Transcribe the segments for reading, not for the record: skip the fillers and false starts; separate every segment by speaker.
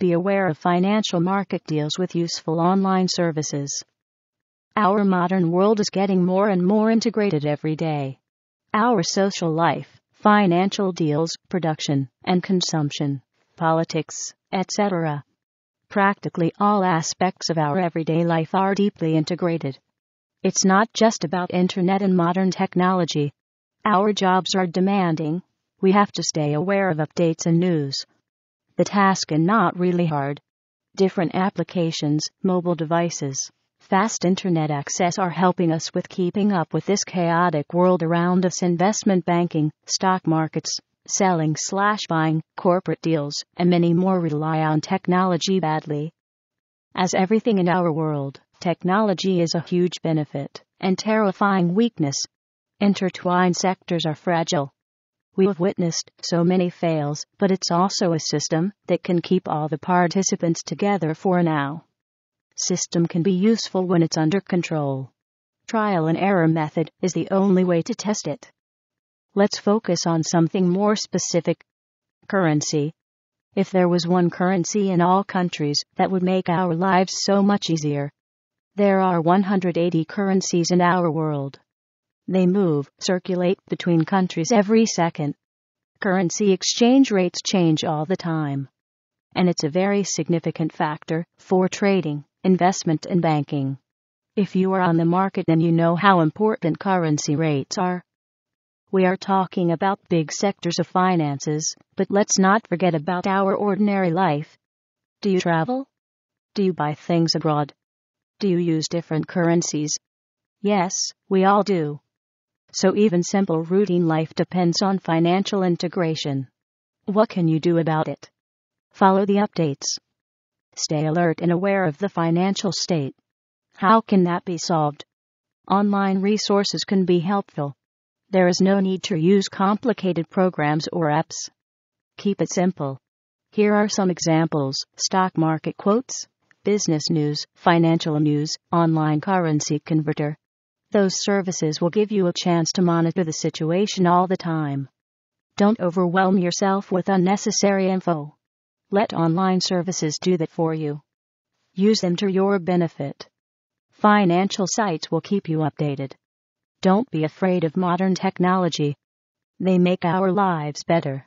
Speaker 1: Be aware of financial market deals with useful online services. Our modern world is getting more and more integrated every day. Our social life, financial deals, production and consumption, politics, etc. Practically all aspects of our everyday life are deeply integrated. It's not just about internet and modern technology. Our jobs are demanding. We have to stay aware of updates and news. The task is not really hard. Different applications, mobile devices, fast internet access are helping us with keeping up with this chaotic world around us. Investment banking, stock markets, selling/buying, corporate deals, and many more rely on technology badly. As everything in our world, technology is a huge benefit and terrifying weakness. Intertwined sectors are fragile. We've witnessed so many fails, but it's also a system that can keep all the participants together for now. System can be useful when it's under control. Trial and error method is the only way to test it. Let's focus on something more specific. Currency. If there was one currency in all countries, that would make our lives so much easier. There are 180 currencies in our world. They circulate between countries every second. Currency exchange rates change all the time. And it's a very significant factor for trading, investment, and banking. If you are on the market, then you know how important currency rates are. We are talking about big sectors of finances, but let's not forget about our ordinary life. Do you travel? Do you buy things abroad? Do you use different currencies? Yes, we all do. So even simple routine life depends on financial integration. What can you do about it? Follow the updates. Stay alert and aware of the financial state. How can that be solved? Online resources can be helpful. There is no need to use complicated programs or apps. Keep it simple. Here are some examples: stock market quotes, business news, financial news, online currency converter. Those services will give you a chance to monitor the situation all the time. Don't overwhelm yourself with unnecessary info. Let online services do that for you. Use them to your benefit. Financial sites will keep you updated. Don't be afraid of modern technology. They make our lives better.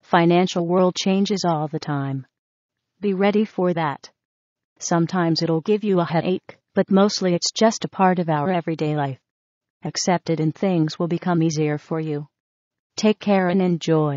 Speaker 1: Financial world changes all the time. Be ready for that. Sometimes it'll give you a headache, but mostly it's just a part of our everyday life. Accept it and things will become easier for you. Take care and enjoy.